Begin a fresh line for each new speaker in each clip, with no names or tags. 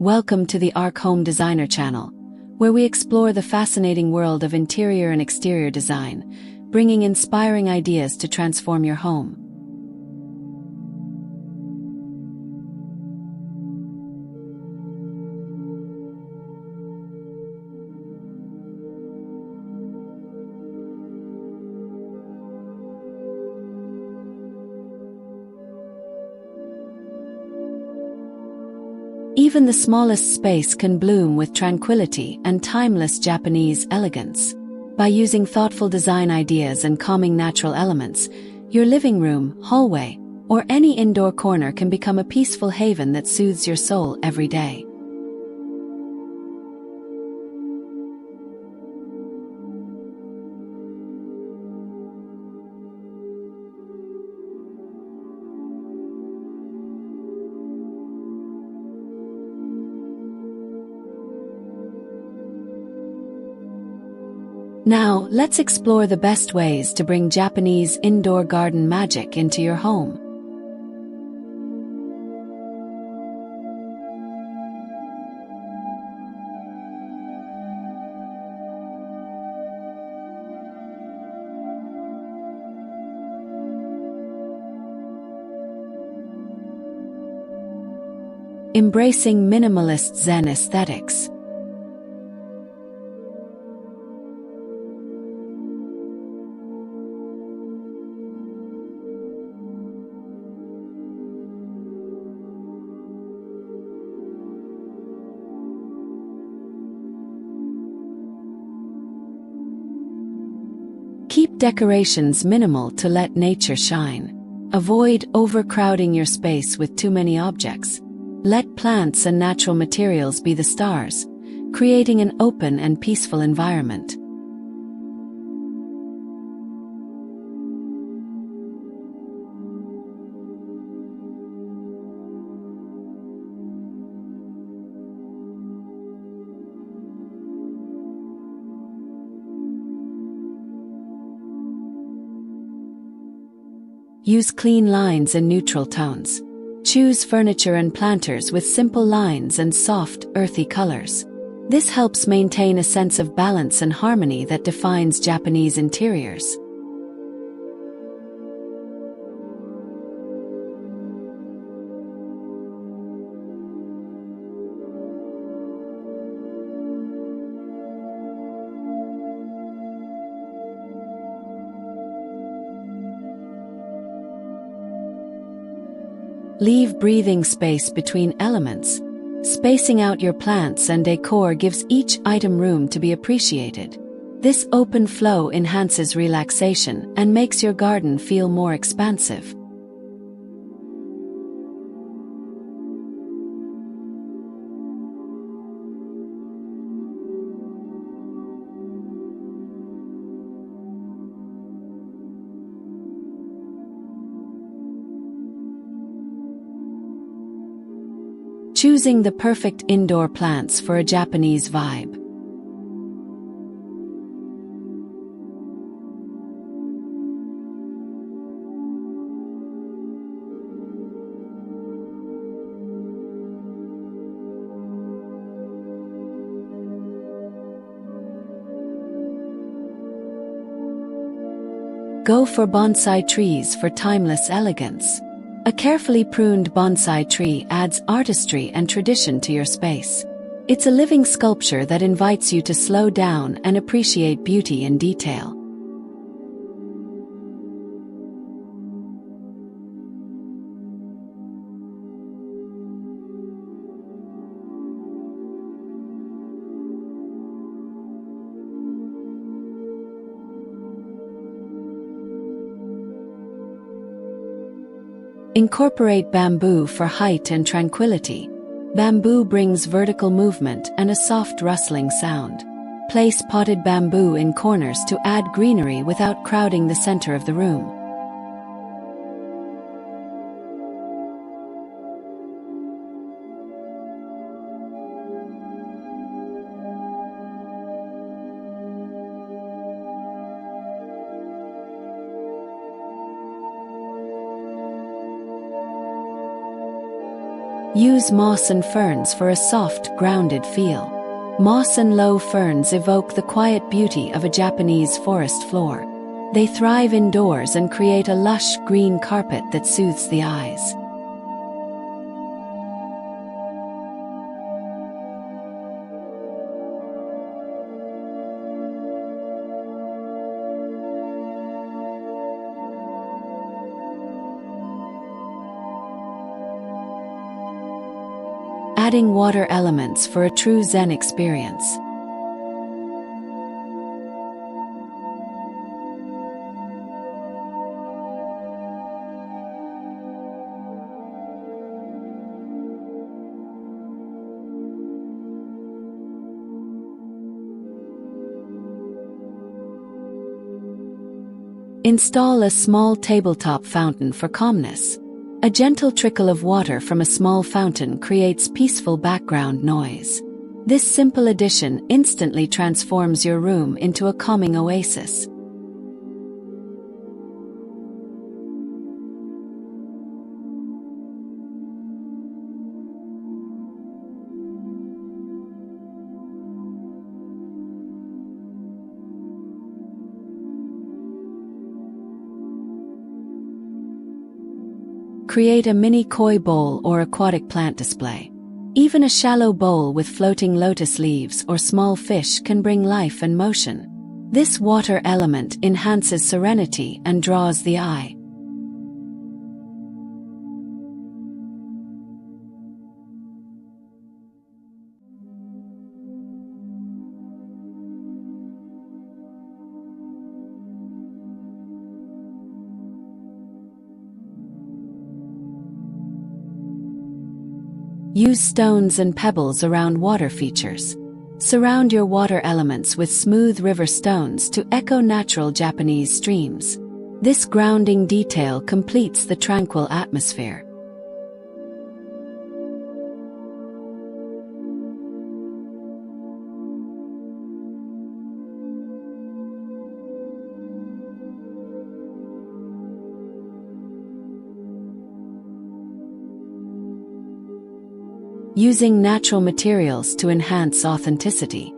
Welcome to the Arc Home Designer channel, where we explore the fascinating world of interior and exterior design, bringing inspiring ideas to transform your home. Even the smallest space can bloom with tranquility and timeless Japanese elegance. By using thoughtful design ideas and calming natural elements, your living room, hallway, or any indoor corner can become a peaceful haven that soothes your soul every day. Now, let's explore the best ways to bring Japanese indoor garden magic into your home. Embracing minimalist Zen aesthetics. Keep decorations minimal to let nature shine. Avoid overcrowding your space with too many objects. Let plants and natural materials be the stars, creating an open and peaceful environment. Use clean lines and neutral tones. Choose furniture and planters with simple lines and soft, earthy colors. This helps maintain a sense of balance and harmony that defines Japanese interiors. Leave breathing space between elements. Spacing out your plants and decor gives each item room to be appreciated. This open flow enhances relaxation and makes your garden feel more expansive. Choosing the perfect indoor plants for a Japanese vibe. Go for bonsai trees for timeless elegance. A carefully pruned bonsai tree adds artistry and tradition to your space. It's a living sculpture that invites you to slow down and appreciate beauty in detail. Incorporate bamboo for height and tranquility. Bamboo brings vertical movement and a soft rustling sound. Place potted bamboo in corners to add greenery without crowding the center of the room. Use moss and ferns for a soft, grounded feel. Moss and low ferns evoke the quiet beauty of a Japanese forest floor. They thrive indoors and create a lush, green carpet that soothes the eyes. Adding water elements for a true Zen experience. Install a small tabletop fountain for calmness. A gentle trickle of water from a small fountain creates peaceful background noise. This simple addition instantly transforms your room into a calming oasis. Create a mini koi bowl or aquatic plant display. Even a shallow bowl with floating lotus leaves or small fish can bring life and motion. This water element enhances serenity and draws the eye. Use stones and pebbles around water features. Surround your water elements with smooth river stones to echo natural Japanese streams. This grounding detail completes the tranquil atmosphere. Using natural materials to enhance authenticity.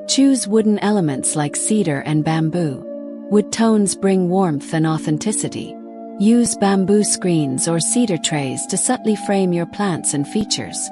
Choose wooden elements like cedar and bamboo. Wood tones bring warmth and authenticity. Use bamboo screens or cedar trays to subtly frame your plants and features.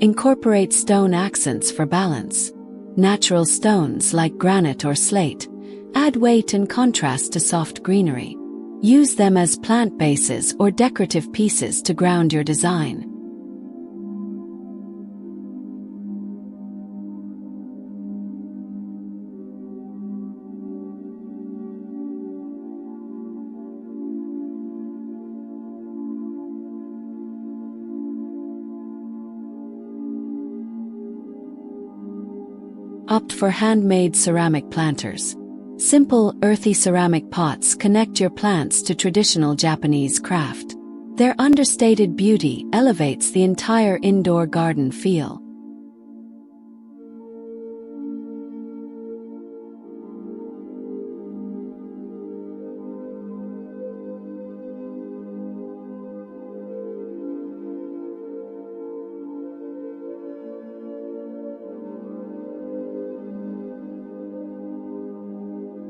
Incorporate stone accents for balance. Natural stones like granite or slate add weight and contrast to soft greenery. Use them as plant bases or decorative pieces to ground your design. Opt for handmade ceramic planters. Simple, earthy ceramic pots connect your plants to traditional Japanese craft. Their understated beauty elevates the entire indoor garden feel.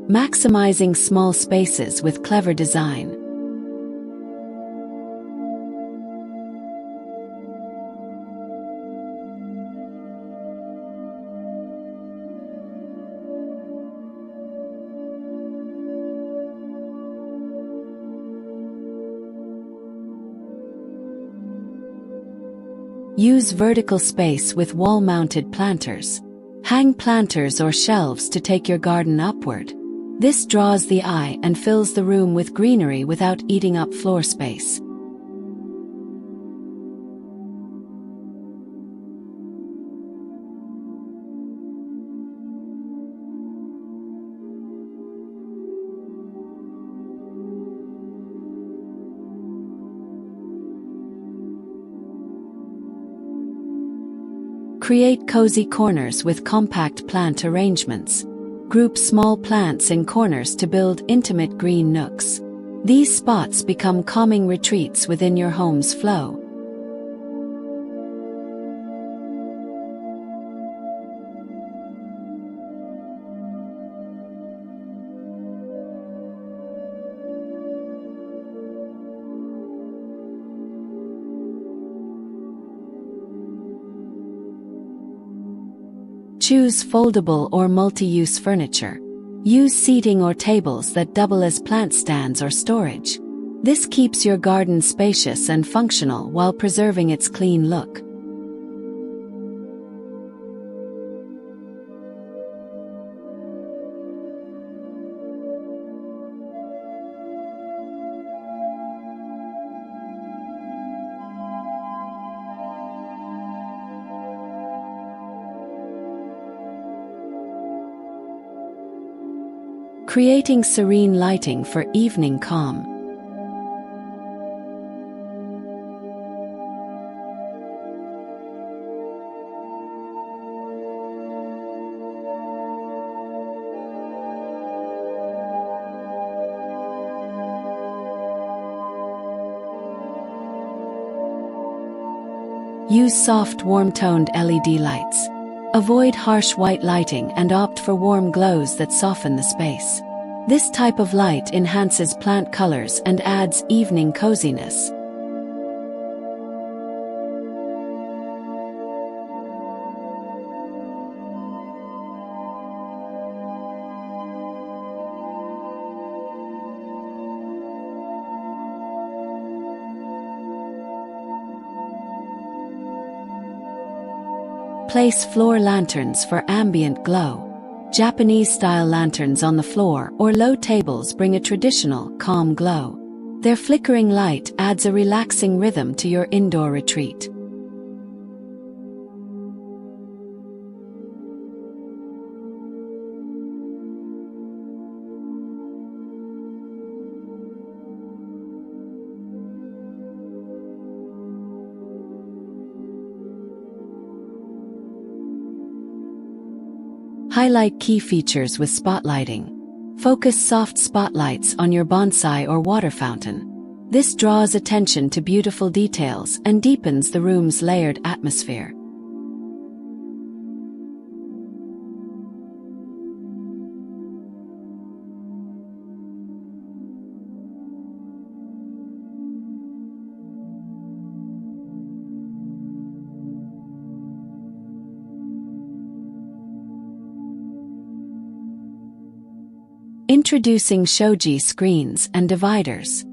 Maximizing small spaces with clever design. Use vertical space with wall-mounted planters. Hang planters or shelves to take your garden upward. This draws the eye and fills the room with greenery without eating up floor space. Create cozy corners with compact plant arrangements. Group small plants in corners to build intimate green nooks. These spots become calming retreats within your home's flow. Choose foldable or multi-use furniture. Use seating or tables that double as plant stands or storage. This keeps your garden spacious and functional while preserving its clean look. Creating serene lighting for evening calm. Use soft, warm-toned LED lights. Avoid harsh white lighting and opt for warm glows that soften the space. This type of light enhances plant colors and adds evening coziness. Place floor lanterns for ambient glow. Japanese-style lanterns on the floor or low tables bring a traditional, calm glow. Their flickering light adds a relaxing rhythm to your indoor retreat. Highlight key features with spotlighting. Focus soft spotlights on your bonsai or water fountain. This draws attention to beautiful details and deepens the room's layered atmosphere. Introducing shoji screens and dividers.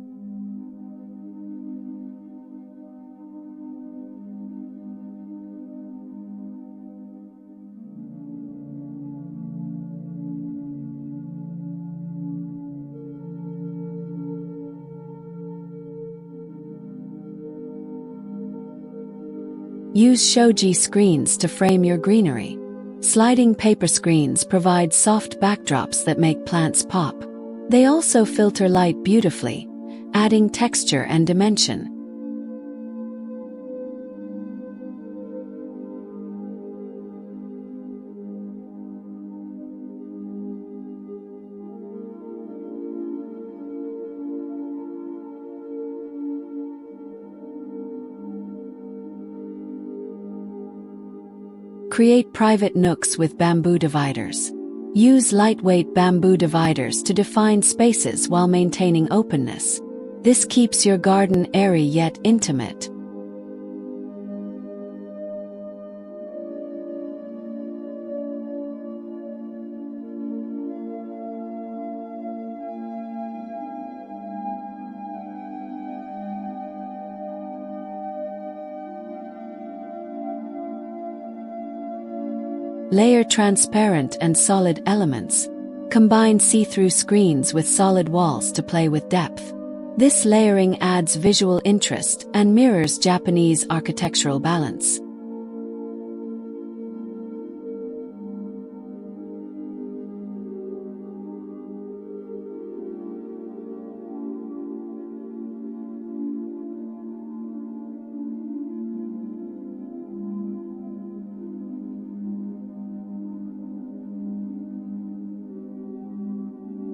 Use shoji screens to frame your greenery. Sliding paper screens provide soft backdrops that make plants pop. They also filter light beautifully, adding texture and dimension. Create private nooks with bamboo dividers. Use lightweight bamboo dividers to define spaces while maintaining openness. This keeps your garden airy yet intimate. Layer transparent and solid elements. Combine see-through screens with solid walls to play with depth. This layering adds visual interest and mirrors Japanese architectural balance.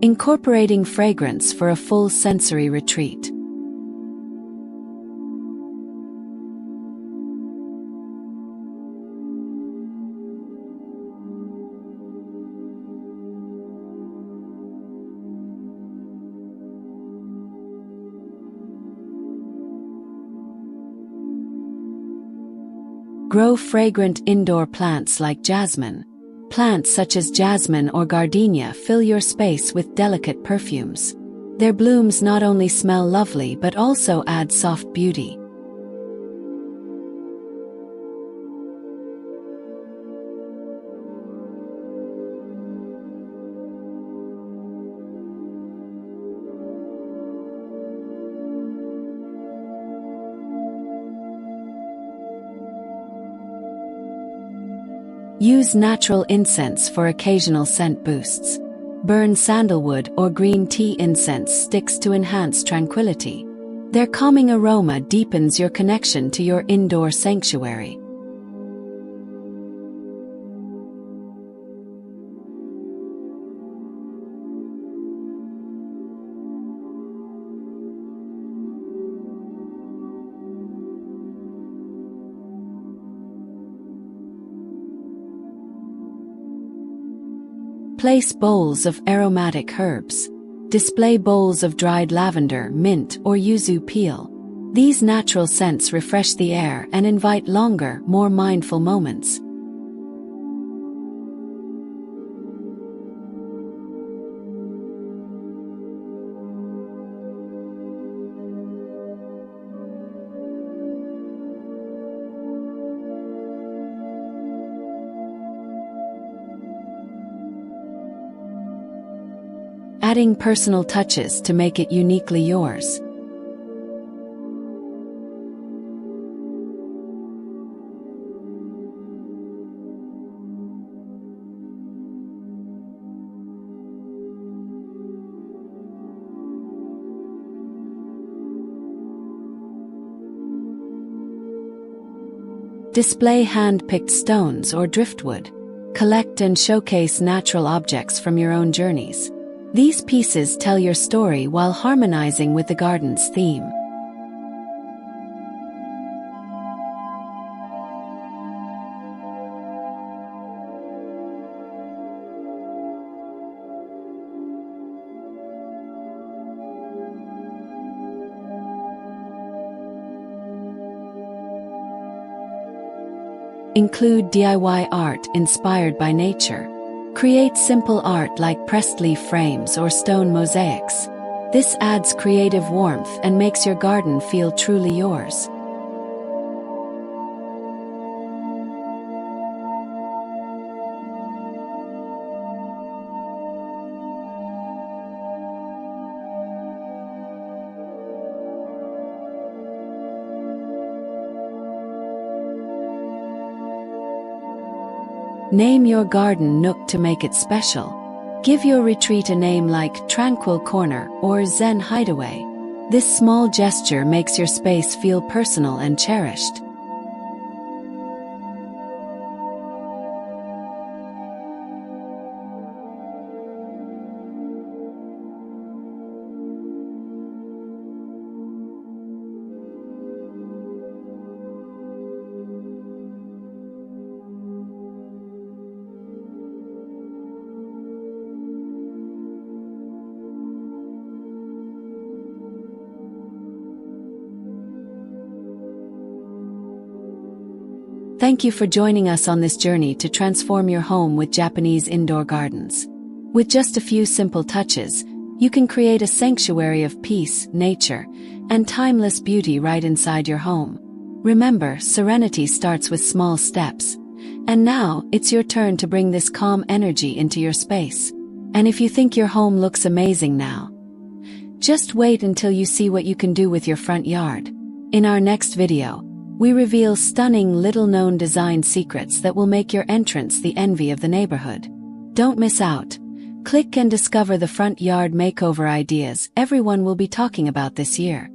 Incorporating fragrance for a full sensory retreat. Grow fragrant indoor plants like jasmine. Plants such as jasmine or gardenia fill your space with delicate perfumes. Their blooms not only smell lovely but also add soft beauty. Use natural incense for occasional scent boosts. Burn sandalwood or green tea incense sticks to enhance tranquility. Their calming aroma deepens your connection to your indoor sanctuary. Place bowls of aromatic herbs. Display bowls of dried lavender, mint, or yuzu peel. These natural scents refresh the air and invite longer, more mindful moments. Adding personal touches to make it uniquely yours. Display hand-picked stones or driftwood. Collect and showcase natural objects from your own journeys. These pieces tell your story while harmonizing with the garden's theme. Include DIY art inspired by nature. Create simple art like pressed leaf frames or stone mosaics. This adds creative warmth and makes your garden feel truly yours. Name your garden nook to make it special. Give your retreat a name like Tranquil Corner or Zen Hideaway. This small gesture makes your space feel personal and cherished. Thank you for joining us on this journey to transform your home with Japanese indoor gardens. With just a few simple touches, you can create a sanctuary of peace, nature, and timeless beauty right inside your home. Remember, serenity starts with small steps, And now, it's your turn to bring this calm energy into your space. And if you think your home looks amazing now, just wait until you see what you can do with your front yard. In our next video, we reveal stunning little-known design secrets that will make your entrance the envy of the neighborhood. Don't miss out. Click and discover the front yard makeover ideas everyone will be talking about this year.